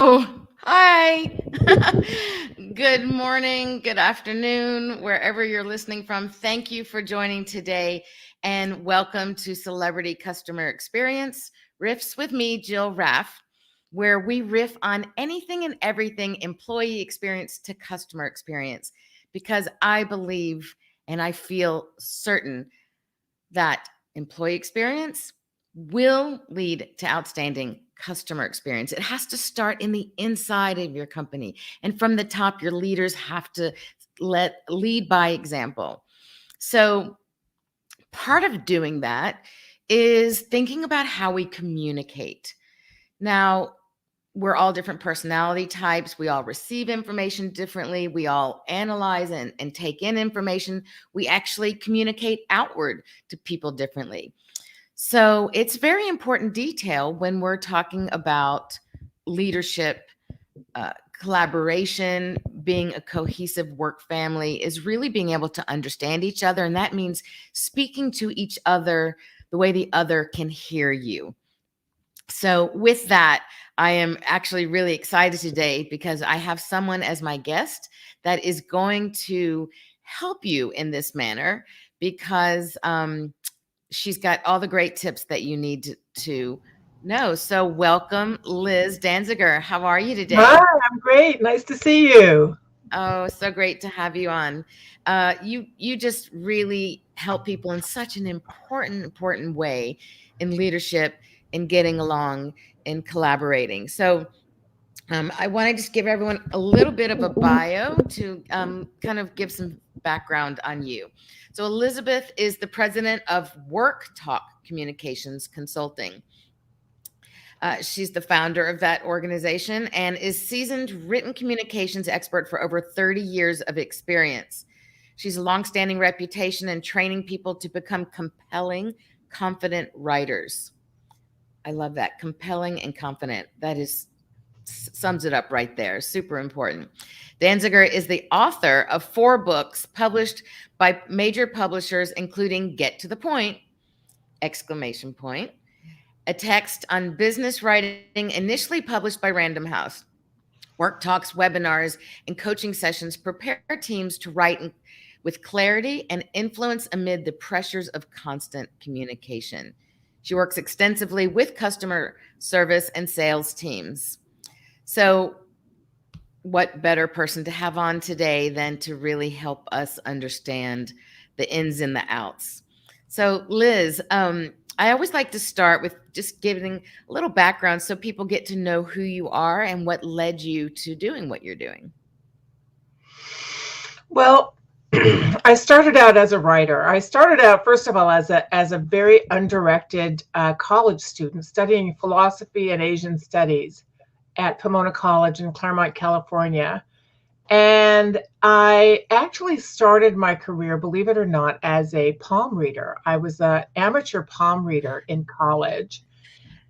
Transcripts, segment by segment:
Oh, hi. Good morning, good afternoon, wherever you're listening from. Thank you for joining today and welcome to Celebrity Customer Experience Riffs with me, Jill Raff, where we riff on anything and everything employee experience to customer experience because I believe and I feel certain that employee experience will lead to outstanding customer experience. It has to start in the inside of your company. And from the top, your leaders have to lead by example. So, part of doing that is thinking about how we communicate. Now, we're all different personality types. We all receive information differently. We all analyze and take in information. We actually communicate outward to people differently. So it's very important detail when we're talking about leadership, collaboration, being a cohesive work family is really being able to understand each other. And that means speaking to each other the way the other can hear you. So, with that, I am actually really excited today because I have someone as my guest that is going to help you in this manner because she's got all the great tips that you need to know. So, welcome, Liz Danziger. How are you Hi, today? I'm great. Nice to see you. Oh, so great to have you on. You just really help people in such an important way in leadership, in getting along, in collaborating. So I want to just give everyone a little bit of a bio to kind of give some background on you. So Elizabeth is the president of Worktalk Communications Consulting. She's the founder of that organization and is seasoned written communications expert for over 30 years of experience. She's a longstanding reputation in training people to become compelling, confident writers. I love that. Compelling and confident. That is sums it up right there. Super important. Danziger is the author of 4 books published by major publishers, including Get to the Point! Exclamation point, a text on business writing initially published by Random House. Work Talks, webinars, and coaching sessions prepare teams to write with clarity and influence amid the pressures of constant communication. She works extensively with customer service and sales teams. So, what better person to have on today than to really help us understand the ins and the outs? So, Liz, I always like to start with just giving a little background so people get to know who you are and what led you to doing what you're doing. Well, I started out as a writer. I started out, first of all, as a very undirected college student studying philosophy and Asian studies at Pomona College in Claremont, California. And I actually started my career, believe it or not, as a palm reader. I was an amateur palm reader in college.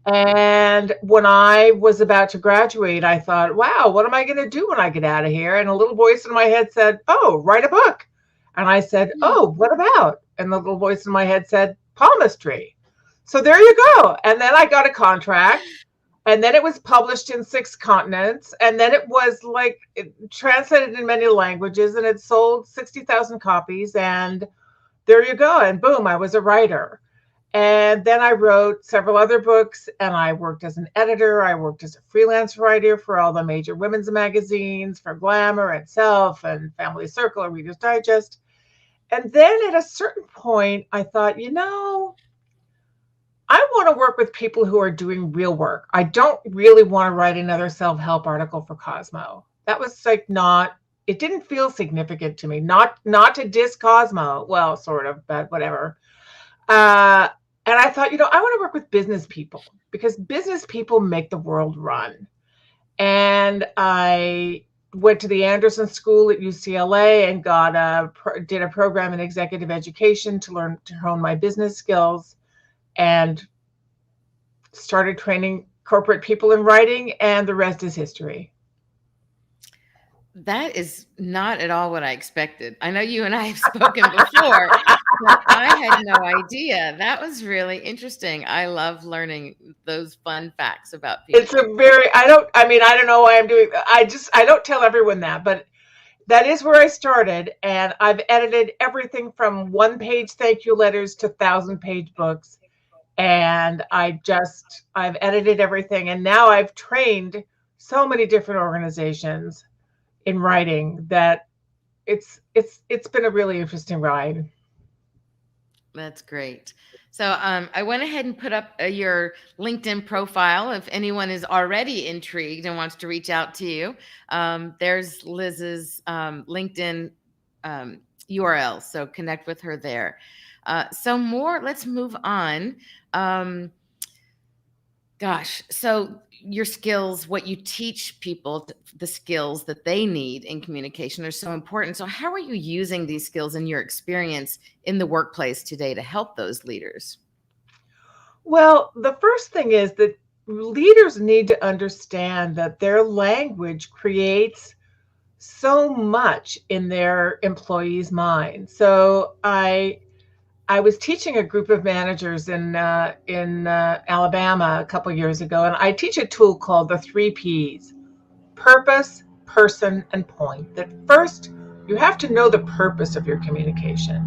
And when I was about to graduate, I thought, wow, what am I going to do when I get out of here? And a little voice in my head said, oh, write a book. And I said, oh, what about? And the little voice in my head said, palmistry. So there you go. And then I got a contract. And then it was published in 6 continents. And then it was translated in many languages. And it sold 60,000 copies. And there you go. And boom, I was a writer. And then I wrote several other books and I worked as an editor. I worked as a freelance writer for all the major women's magazines, for Glamour and Self and Family Circle and Reader's Digest. And then at a certain point, I thought, I want to work with people who are doing real work. I don't really want to write another self-help article for Cosmo. That was it didn't feel significant to me. Not to diss Cosmo. Well, sort of, but whatever. Uh, and I thought, I want to work with business people because business people make the world run. And I went to the Anderson School at UCLA and did a program in executive education to hone my business skills, and started training corporate people in writing, and the rest is history. That is not at all what I expected. I know you and I have spoken before, but I had no idea. That was really interesting. I love learning those fun facts about It's people. a very, I don't know why I'm doing that. I don't tell everyone that, but that is where I started. And I've edited everything from one-page thank you letters to 1,000-page books. And I've edited everything. And now I've trained so many different organizations in writing that it's been a really interesting ride. That's great. So I went ahead and put up your LinkedIn profile. If anyone is already intrigued and wants to reach out to you, there's Liz's LinkedIn URL. So connect with her there. Let's move on. Um, Gosh, so your skills, what you teach people, the skills that they need in communication are so important. So, how are you using these skills in your experience in the workplace today to help those leaders? Well, the first thing is that leaders need to understand that their language creates so much in their employees' minds. So I was teaching a group of managers in Alabama a couple years ago, and I teach a tool called the 3 Ps: purpose, person, and point. That first, you have to know the purpose of your communication.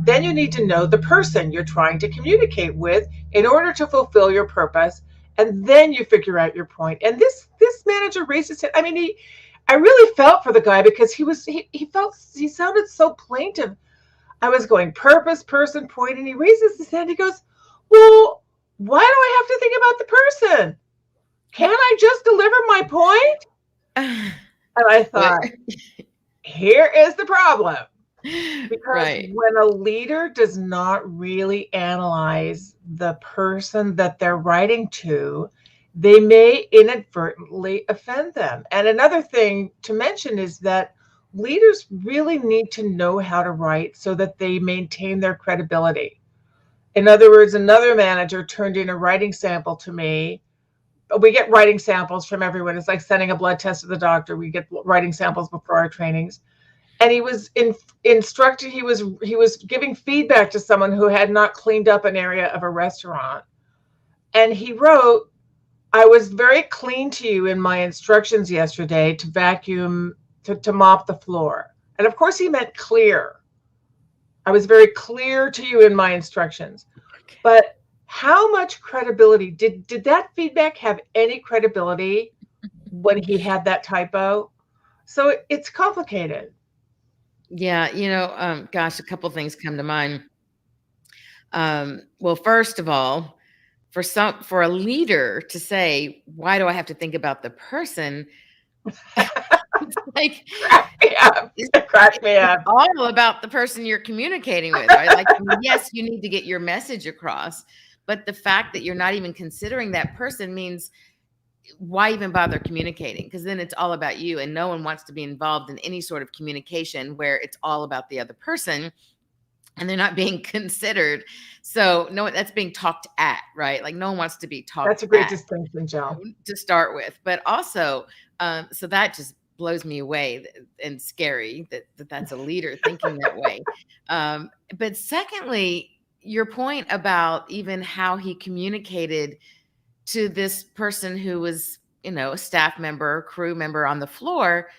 Then you need to know the person you're trying to communicate with in order to fulfill your purpose. And then you figure out your point. And this manager raised his hand. I mean, I really felt for the guy because he sounded so plaintive. I was going purpose, person, point, and he raises his hand. He goes, "Well, why do I have to think about the person? Can't I just deliver my point?" And I What? thought, here is the problem. Because Right. when a leader does not really analyze the person that they're writing to, they may inadvertently offend them. And another thing to mention is that leaders really need to know how to write so that they maintain their credibility. In other words, another manager turned in a writing sample to me. We get writing samples from everyone. It's like sending a blood test to the doctor. We get writing samples before our trainings, and he was instructed. He was giving feedback to someone who had not cleaned up an area of a restaurant, and he wrote, "I was very clean to you in my instructions yesterday to vacuum, to mop the floor." And of course he meant clear. "I was very clear to you in my instructions." But how much credibility did that feedback have? Any credibility when he had that typo? So it's complicated. Yeah, gosh, a couple things come to mind. Well, first of all, for a leader to say, "Why do I have to think about the person?" It's like Crack me up. it's Crack me it's up. all about the person you're communicating with, right? Like, yes, you need to get your message across, but the fact that you're not even considering that person means, why even bother communicating? Because then it's all about you, and no one wants to be involved in any sort of communication where it's all about the other person and they're not being considered. So no, that's being talked at, right? Like, no one wants to be That's talked a great at distinction, Joe. to start with, but also, so that just blows me away, and scary that that's a leader thinking that way. But secondly, your point about even how he communicated to this person who was, a staff member, crew member on the floor,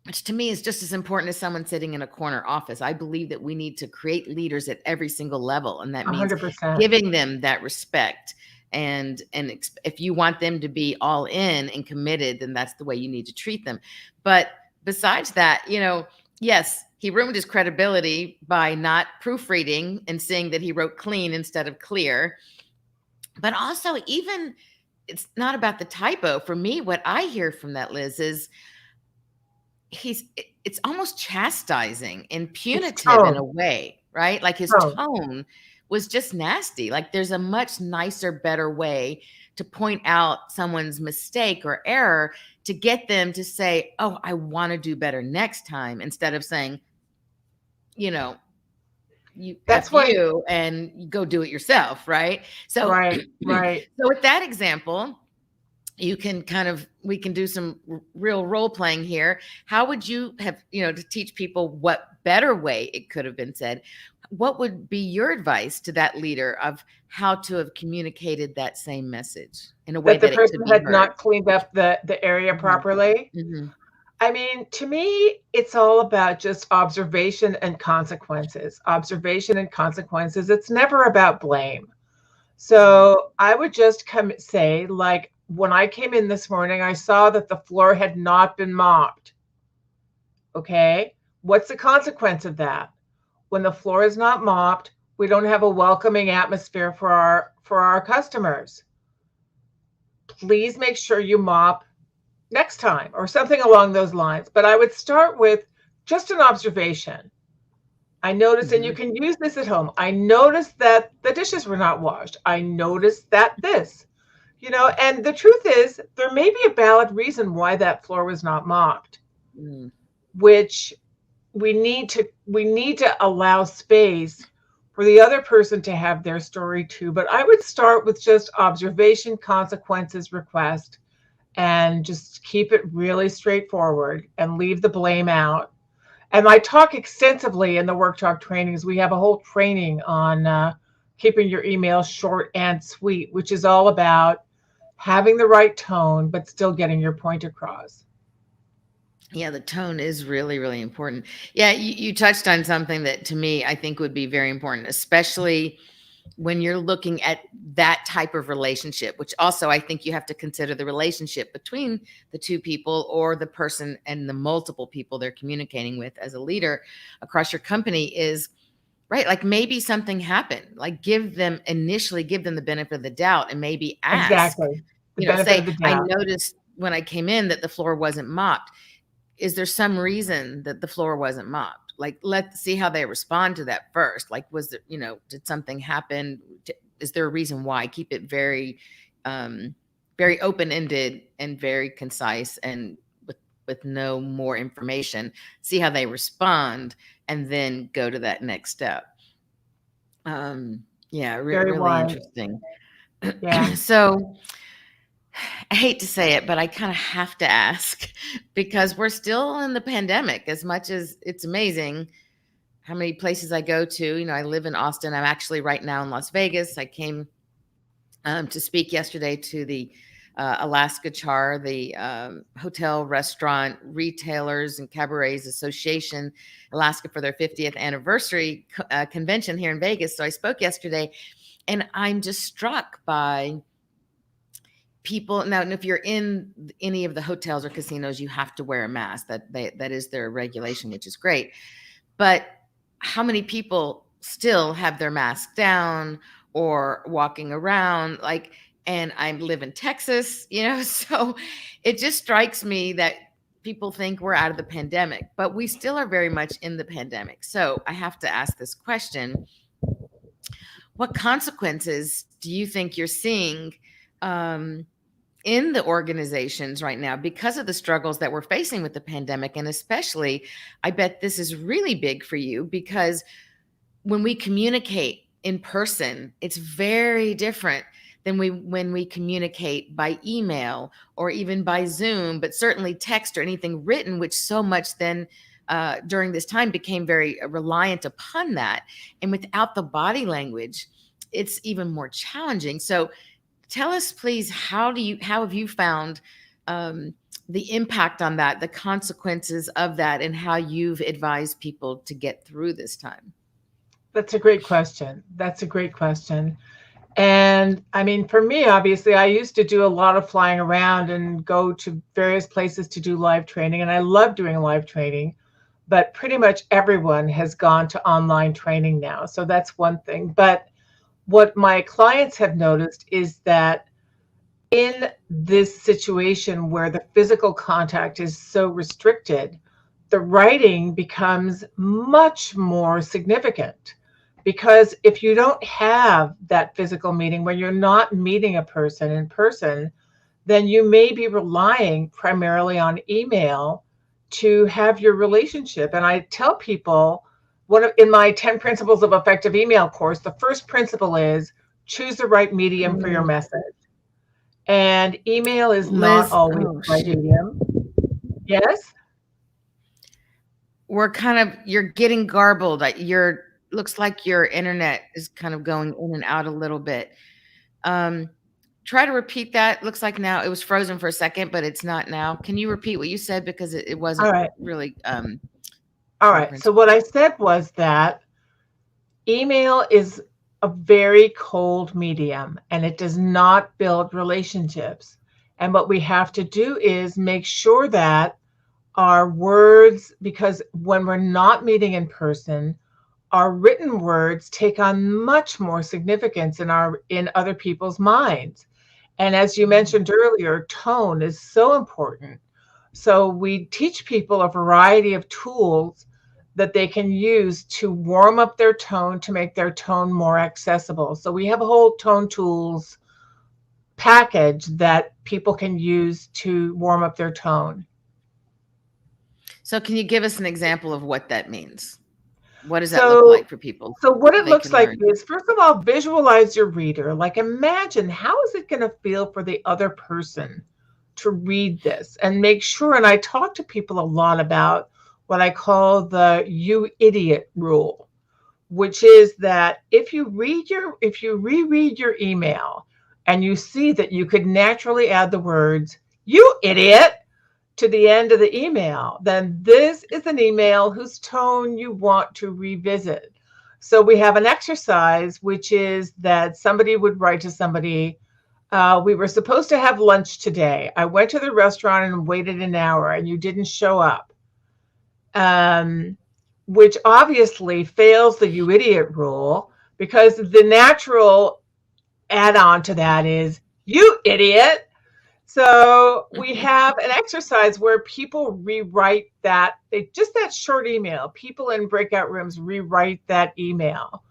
which to me is just as important as someone sitting in a corner office. I believe that we need to create leaders at every single level, and that means 100%. giving them that respect. If you want them to be all in and committed, then that's the way you need to treat them. But besides that, yes, he ruined his credibility by not proofreading and seeing that he wrote clean instead of clear. But also, even it's not about the typo. For me, what I hear from that, Liz, is it's almost chastising and It's punitive in tone. a way, right? Like, his Tone. tone was just nasty. Like, there's a much nicer, better way to point out someone's mistake or error to get them to say, "Oh, I want to do better next time," instead of saying, you know, "You That's F why. you and go do it yourself," right? So Right, so right. with that example, you can we can do some real role playing here. How would you have, to teach people what better way it could have been said? What would be your advice to that leader of how to have communicated that same message in a way That the that it could person be had heard? not cleaned up the area Mhm. properly. Mhm. I mean, to me, it's all about just observation and consequences. Observation and consequences. It's never about blame. Right. So I would just say, like, when I came in this morning, I saw that the floor had not been mopped. Okay. What's the consequence of that? When the floor is not mopped, we don't have a welcoming atmosphere for our customers. Please make sure you mop next time or something along those lines. But I would start with just an observation. I noticed, and you Mhm. can use this at home. I noticed that the dishes were not washed. I noticed that this, and the truth is, there may be a valid reason why that floor was not mopped, Mm. which we need to allow space for the other person to have their story too. But I would start with just observation, consequences, request, and just keep it really straightforward and leave the blame out. And I talk extensively in the Worktalk trainings. We have a whole training on keeping your email short and sweet, which is all about having the right tone, but still getting your point across. Yeah, the tone is really, really important. Yeah, you touched on something that to me I think would be very important, especially when you're looking at that type of relationship, which also I think you have to consider the relationship between the two people or the person and the multiple people they're communicating with as a leader across your company is right. Like maybe something happened, like give them the benefit of the doubt and maybe ask, Exactly. The benefit of say, the I doubt. noticed when I came in that the floor wasn't mopped. Is there some reason that the floor wasn't mopped? Like, let's see how they respond to that first. Like, was there, did something happen? Is there a reason why? Keep it um, very open ended and very concise, and with no more information. See how they respond, and then go to that next step. Yeah, Very really wise. interesting. Yeah. So, I hate to say it, but I kind of have to ask because we're still in the pandemic. As much as it's amazing how many places I go to, I live in Austin. I'm actually right now in Las Vegas. I came to speak yesterday to the Alaska Char, the hotel, restaurant, retailers, and cabarets association, Alaska, for their 50th anniversary convention here in Vegas. So I spoke yesterday, and I'm just struck by people now. And if you're in any of the hotels or casinos, you have to wear a mask. That is their regulation, which is great. But how many people still have their mask down or walking around like, and I live in Texas, so it just strikes me that people think we're out of the pandemic, but we still are very much in the pandemic. So I have to ask this question: what consequences do you think you're seeing um, in the organizations right now because of the struggles that we're facing with the pandemic? And especially, I bet this is really big for you because when we communicate in person, it's very different than when we communicate by email or even by Zoom, but certainly text or anything written, which so much then during this time became very reliant upon that. And without the body language, it's even more challenging. So tell us, please, how have you found the impact on that, the consequences of that, and how you've advised people to get through this time? That's a great question. That's a great question. And I mean, for me, obviously, I used to do a lot of flying around and go to various places to do live training. And I love doing live training, but pretty much everyone has gone to online training now. So that's one thing. But what my clients have noticed is that in this situation where the physical contact is so restricted, the writing becomes much more significant. Because if you don't have that physical meeting where you're not meeting a person in person, then you may be relying primarily on email to have your relationship. And I tell people, in my 10 principles of effective email course, the first principle is choose the right medium for your Mm, message. And email is not Liz, always oh the right shoot. medium. Yes? You're getting garbled. Looks like your internet is kind of going in and out a little bit. Um, Try to repeat that. Looks like now it was frozen for a second, but it's not now. Can you repeat what you said because it All wasn't right. really All right. So comprehensible. what I said was that email is a very cold medium and it does not build relationships. And what we have to do is make sure that our words, because when we're not meeting in person, our written words take on much more significance in other people's minds. And as you Mm. mentioned earlier, tone is so important. So we teach people a variety of tools that they can use to warm up their tone to make their tone more accessible. So we have a whole tone tools package that people can use to warm up their tone. So can you give us an example of what that means? What does that look So like for people so what so it they looks can like learn? is, first of all, visualize your reader. Like imagine how is it going to feel for the other person to read this, and make sure, and I talk to people a lot about what I call the you idiot rule, which is that if you reread your email and you see that you could naturally add the words you idiot to the end of the email, then this is an email whose tone you want to revisit. So we have an exercise, which is that somebody would write to somebody, we were supposed to have lunch today. I went to the restaurant and waited an hour and you didn't show up. Um, which obviously fails the you idiot rule, because the natural add on to that is you idiot. So we have an exercise where people rewrite that, that short email. People in breakout rooms rewrite that email.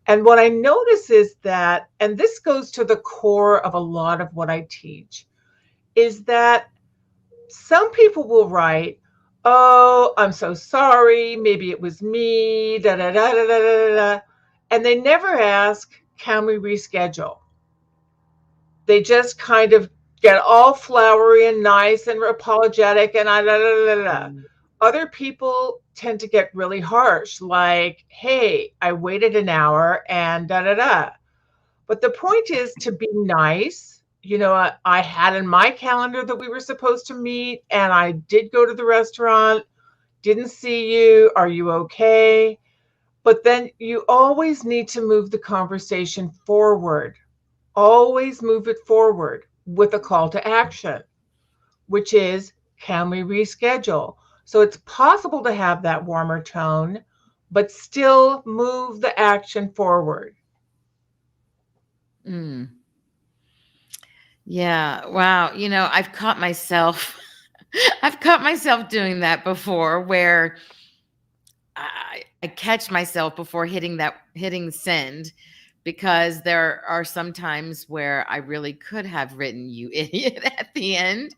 And what I notice is that, and this goes to the core of a lot of what I teach, is that some people will write, "Oh, I'm so sorry. Maybe it was me, da da da da da da da," and they never ask, "Can we reschedule?" They just kind of get all flowery and nice and apologetic and da, da, da, da, da. Mm. Other people tend to get really harsh, like, "Hey, I waited an hour and da da da." But the point is to be nice. I had in my calendar that we were supposed to meet, and I did go to the restaurant, didn't see you. Are you okay? But then you always need to move the conversation forward. Always move it forward with a call to action, which is, can we reschedule? So it's possible to have that warmer tone, but still move the action forward. Mm. Yeah. Wow. I've caught myself I've caught myself doing that before where I catch myself before hitting send, because there are some times where I really could have written "you idiot" at the end,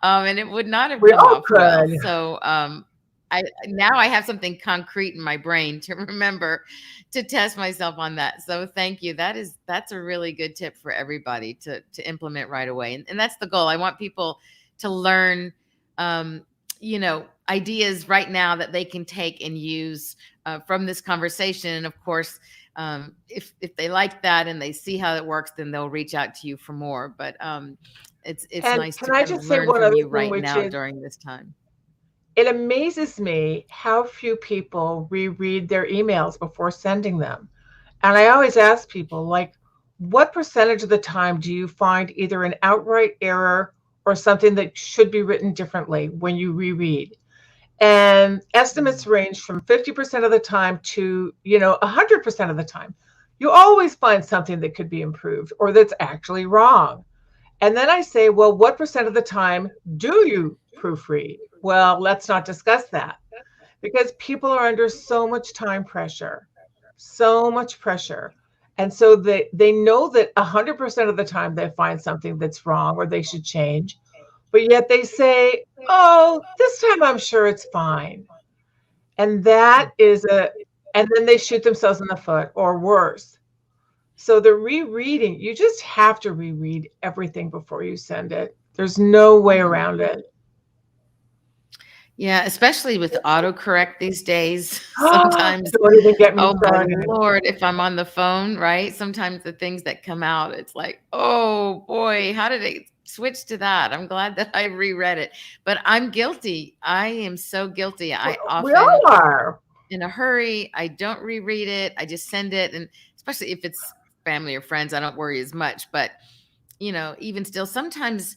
and it would not have We come all off well. could. So I have something concrete in my brain to remember to test myself on that. So thank you. That's a really good tip for everybody to implement right away, and that's the goal. I want people to learn. Um, Ideas right now that they can take and use from this conversation. And of course, if they like that and they see how it works, then they'll reach out to you for more. But it's And nice can to I kind of just say learn one from other you thing, right which now is during this time. it amazes me how few people reread their emails before sending them. And I always ask people, like, what percentage of the time do you find either an outright error or something that should be written differently when you reread? And estimates Mm. range from 50% of the time to, 100% of the time. You always find something that could be improved or that's actually wrong. And then I say, well, what percent of the time do you proofread? Well, let's not discuss that, because people are under so much time pressure, so much pressure. And so they know that 100% of the time they find something that's wrong or they should change, but yet they say, oh, this time I'm sure it's fine. And that is and then they shoot themselves in the foot or worse. So the rereading, you just have to reread everything before you send it. There's no way Hmm. around it. Yeah, especially with autocorrect these days. Sometimes, Don't even get me oh my started. Lord, if I'm on the phone, right? Sometimes the things that come out, it's like, oh boy, how did it switch to that? I'm glad that I reread it, but I'm guilty. I am so guilty. I We often, all are. in a hurry, I don't reread it. I just send it. And especially if it's family or friends, I don't worry as much. But, even still, sometimes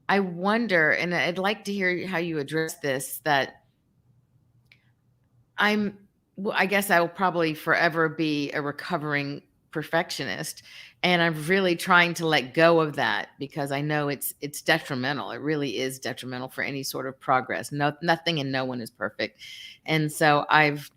I wonder, and I'd like to hear how you address this, that I'm well, I guess I will probably forever be a recovering perfectionist, and I'm really trying to let go of that because I know it's detrimental. It really is detrimental for any sort of progress. No, nothing and no one is perfect. And so I've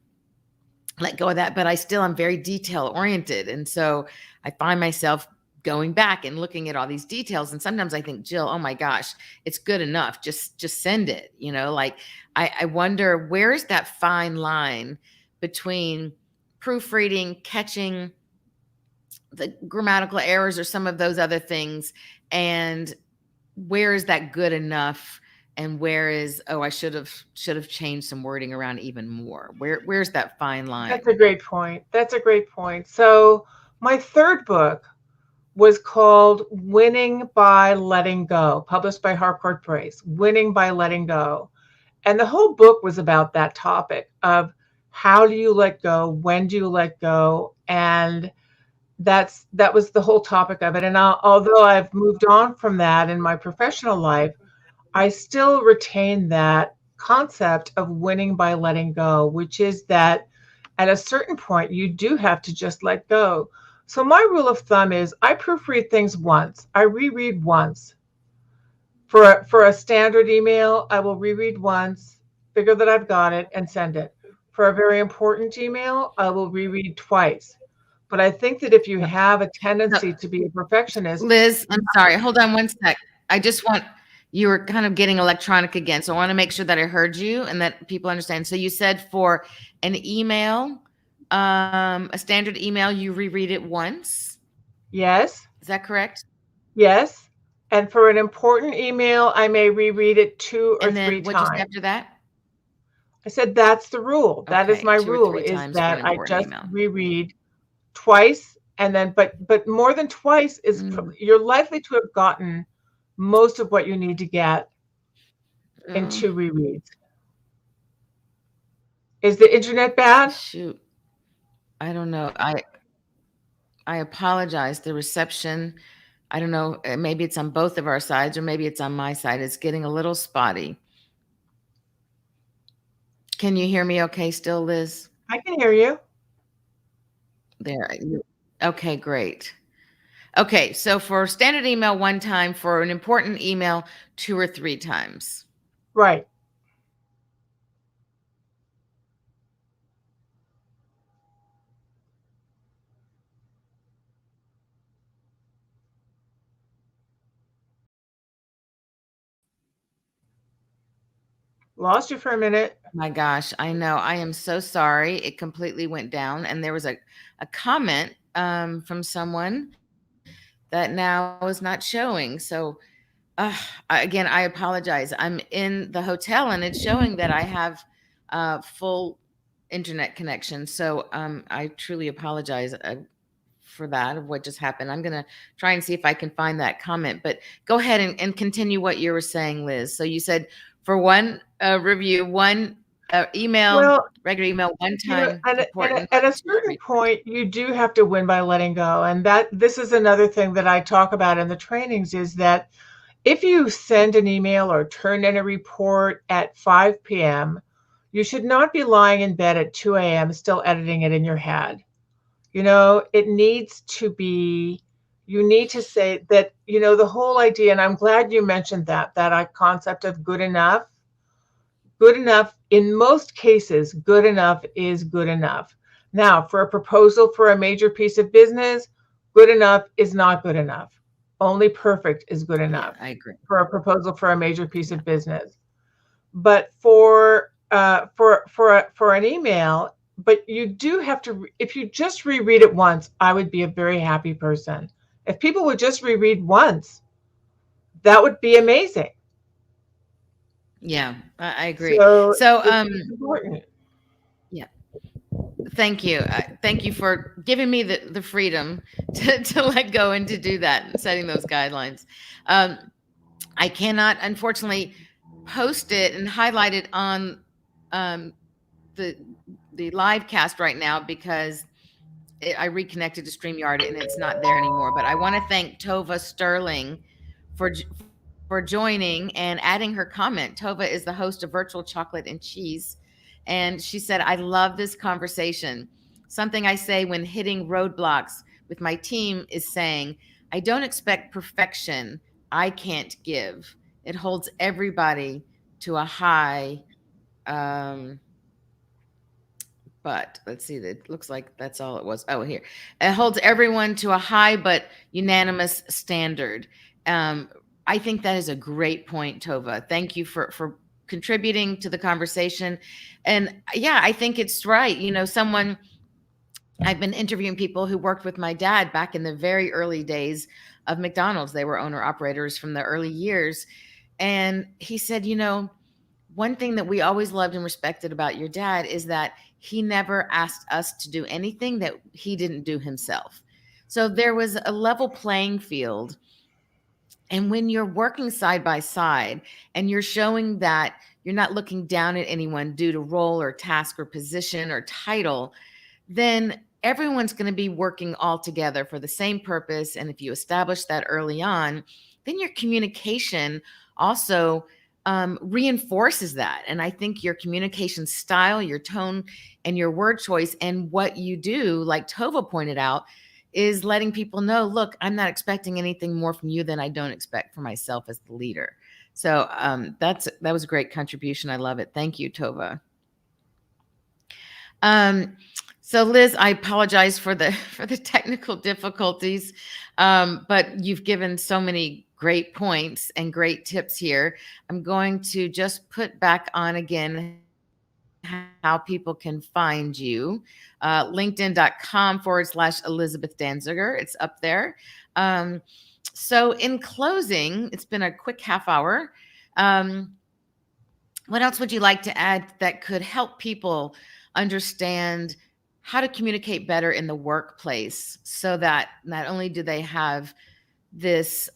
let go of that, but I still am very detail oriented. And so I find myself going back and looking at all these details. And sometimes I think, Jill, oh my gosh, it's good enough. Just send it. Like I wonder, where is that fine line between proofreading, catching the grammatical errors or some of those other things, and where is that good enough, and where is, oh, I should have changed some wording around even more. Where's that fine That's a line? great point. That's a great point. So my third book was called Winning by Letting Go, published by Harcourt Brace, Winning by Letting Go. And the whole book was about that topic of how do you let go? When do you let go? And that was the whole topic of it. And although I've moved on from that in my professional life, I still retain that concept of winning by letting go, which is that at a certain point, you do have to just let go. So my rule of thumb is I proofread things once, I reread once. For a standard email, I will reread once, figure that I've got it, and send it. For a very important email, I will reread twice. But I think that if you have a No, tendency to be a perfectionist, Liz, I'm sorry. Hold on one sec. I just want You were kind of getting electronic again, so I want to make sure that I heard you and that people understand. So you said for an email, a standard email, you reread it once. yes, Is that correct? yes. And for an important email, I may reread it 2 or 3 And then what'd you say times. after that? I said that's the rule. That is Okay, my two or rule, three is times for an that I important just email. reread twice, and then but more than twice is Mm. you're likely to have gotten most of what you need to get in Oh, 2 rereads. Is the internet bad? shoot. I don't know. I apologize. The reception, I don't know, maybe it's on both of our sides or maybe it's on my side. It's getting a little spotty. Can you hear me okay still, Liz? I can hear you. There. Okay, great. Okay, so for standard email, one time; for an important email, two or three times. Right. Lost you for a minute. My gosh, I know. I am so sorry. It completely went down. And there was a comment from someone that now is not showing. So, again, I apologize. I'm in the hotel and it's showing that I have full internet connection. So, I truly apologize for that, of what just happened. I'm going to try and see if I can find that comment. But go ahead and continue what you were saying, Liz. So you said for one review, one email, Well, regular email, one time important, at a two or certain three. point, you do have to win by letting go. And that this is another thing that I talk about in the trainings, is that if you send an email or turn in a report at 5 p.m., you should not be lying in bed at 2 a.m. still editing it in your head. It needs to be, you need to say that, the whole idea, and I'm glad you mentioned that concept of good enough. Good enough, in most cases, good enough is good enough. Now, for a proposal for a major piece of business, good enough is not good enough. Only perfect is good Yeah, enough I agree. for a proposal for a major piece Yeah. of business. But for an email, but you do have to, if you just reread it once, I would be a very happy person. If people would just reread once, that would be amazing. Yeah, I agree. So So, it's important. yeah, thank you. Thank you for giving me the freedom to let go and to do that and setting those guidelines. Um, I cannot, unfortunately, post it and highlight it on um, the the live cast right now because I reconnected to StreamYard and it's not there anymore. But I want to thank Tova Sterling for joining and adding her comment. Tova is the host of Virtual Chocolate and Cheese, and she said, "I love this conversation. Something I say when hitting roadblocks with my team is saying, I don't expect perfection. I can't give. It holds everybody to a high." Um, but let's see, it looks like that's all it was. Oh, here. It holds everyone to a high but unanimous standard. Um, I think that is a great point, Tova. Thank you for contributing to the conversation. And yeah, I think it's right. You know, someone I've been interviewing people who worked with my dad back in the very early days of McDonald's. They were owner operators from the early years. And he said, you know, one thing that we always loved and respected about your dad is that he never asked us to do anything that he didn't do himself. So there was a level playing field. And when you're working side by side and you're showing that you're not looking down at anyone due to role or task or position or title, then everyone's going to be working all together for the same purpose. And if you establish that early on, then your communication also reinforces that. And I think your communication style, your tone, and your word choice, and what you do, like Tova pointed out, is letting people know, look, I'm not expecting anything more from you than I don't expect for myself as the leader. So that was a great contribution. I love it. Thank you, Tova. Um, so Liz, I apologize for the for the technical difficulties, but you've given so many great points and great tips here. I'm going to just put back on again how people can find you. LinkedIn.com/Elizabeth Danziger. It's up there. Um, so in closing, it's been a quick half hour. Um, what else would you like to add that could help people understand how to communicate better in the workplace so that not only do they have this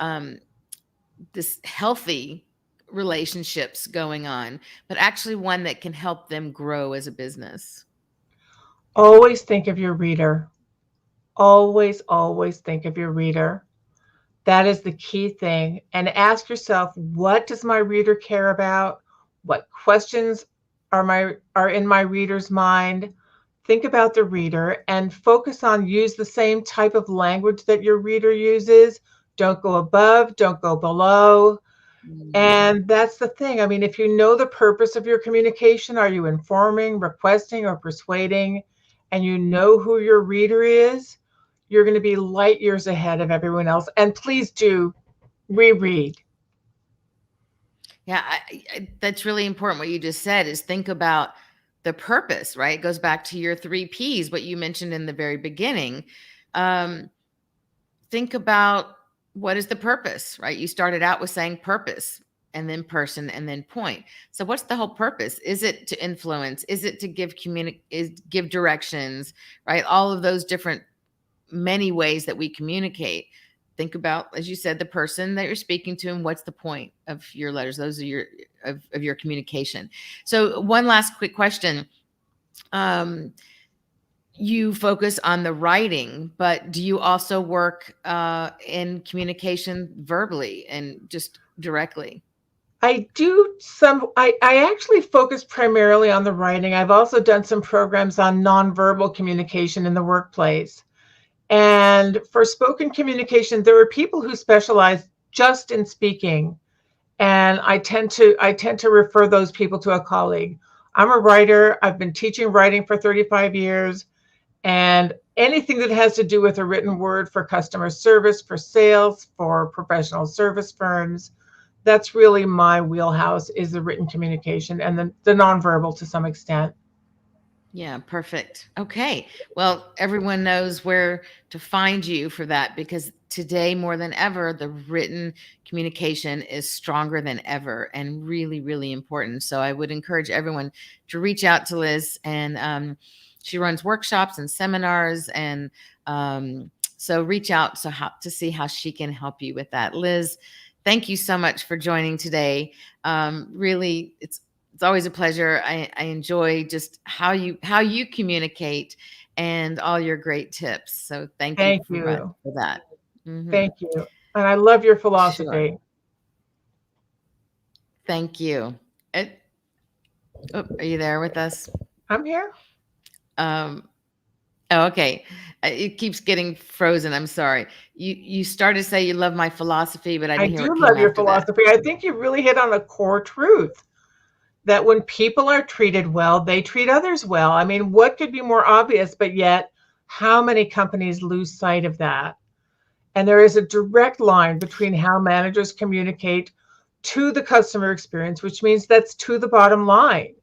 this healthy relationships going on, but actually one that can help them grow as a business? Always think of your reader. Always, always think of your reader. That is the key thing. And ask yourself, what does my reader care about? What questions are in my reader's mind? Think about the reader and focus on, use the same type of language that your reader uses. Don't go above, don't go below. Mm. And that's the thing. I mean, if you know the purpose of your communication, are you informing, requesting, or persuading, and you know who your reader is, you're going to be light years ahead of everyone else. And please do reread. Yeah, that's really important. What you just said is think about the purpose, right? It goes back to your three P's, what you mentioned in the very beginning. Um, think about what is the purpose, right? You started out with saying purpose and then person and then point. So what's the whole purpose? Is it to influence? Is it to give directions, right? All of those different many ways that we communicate. Think about, as you said, the person that you're speaking to and what's the point of your letters. Those are of your communication. So one last quick question. Um, you focus on the writing, but do you also work in communication verbally and just directly? I actually focus primarily on the writing. I've also done some programs on nonverbal communication in the workplace. And for spoken communication, there are people who specialize just in speaking. And I tend to refer those people to a colleague. I'm a writer. I've been teaching writing for 35 years, and anything that has to do with a written word for customer service, for sales, for professional service firms, that's really my wheelhouse, is the written communication and the nonverbal to some extent. Yeah, perfect. Okay. Well, everyone knows where to find you for that because today, more than ever, the written communication is stronger than ever and really, really important. So I would encourage everyone to reach out to Liz. And she runs workshops and seminars. And so reach out to see how she can help you with that. Liz, thank you so much for joining today. Really, it's always a pleasure. I enjoy just how you communicate and all your great tips. So thank you Thank you. for that. Hmm. Thank you. And I love your Sure. philosophy. Thank you. It, oh, are you there with us? I'm here. Um, oh, okay. It keeps getting frozen. I'm sorry. You started to say you love my philosophy, but I I didn't hear do what came love your after that. philosophy. I think you really hit on a core truth that when people are treated well, they treat others well. I mean, what could be more obvious, but yet how many companies lose sight of that? And there is a direct line between how managers communicate to the customer experience, which means that's to the bottom line.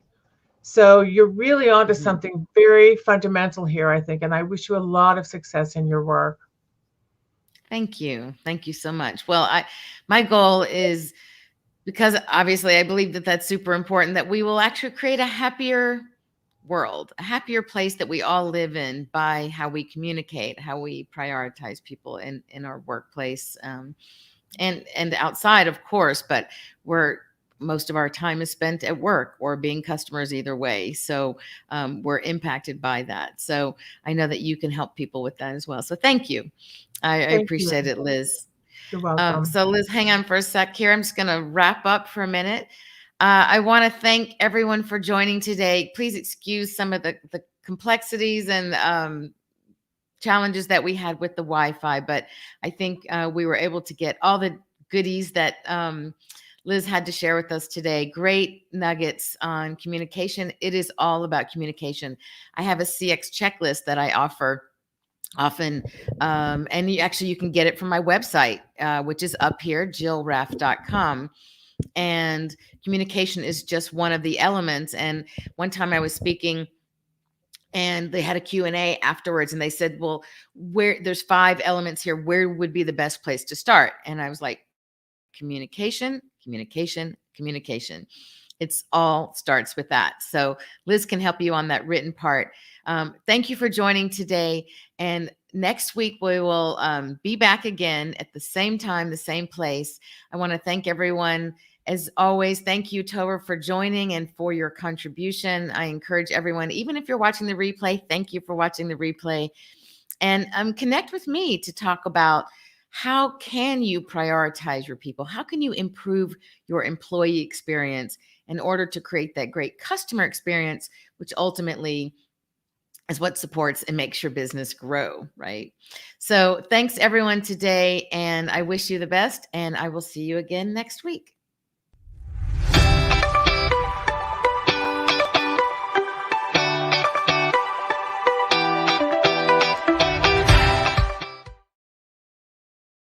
So you're really onto Mhm. something very fundamental here, I think. And I wish you a lot of success in your work. Thank you. Thank you so much. Well, my goal is because obviously I believe that that's super important that we will actually create a happier world, a happier place that we all live in by how we communicate, how we prioritize people in our workplace, and outside, of course, but where most of our time is spent at work or being customers either way. So we're impacted by that. So I know that you can help people with that as well. So thank you. I Thank you. appreciate it, Liz. You're welcome. So, Liz, hang on for a sec here. I'm just going to wrap up for a minute. I want to thank everyone for joining today. Please excuse some of the complexities and challenges that we had with the Wi-Fi, but I think we were able to get all the goodies that Liz had to share with us today. Great nuggets on communication. It is all about communication. I have a CX checklist that I offer often, and you can get it from my website, which is up here, jillraff.com. And communication is just one of the elements. And one time I was speaking and they had a Q&A afterwards and they said, well, where there's 5 elements here, where would be the best place to start? And I was like, communication, communication, communication. It's all starts with that. So Liz can help you on that written part. Thank you for joining today. And next week we will be back again at the same time, the same place. I want to thank everyone. As always, thank you, Tover, for joining and for your contribution. I encourage everyone, even if you're watching the replay, thank you for watching the replay. And connect with me to talk about how can you prioritize your people? How can you improve your employee experience in order to create that great customer experience, which ultimately is what supports and makes your business grow, right? So thanks everyone today, and I wish you the best, and I will see you again next week.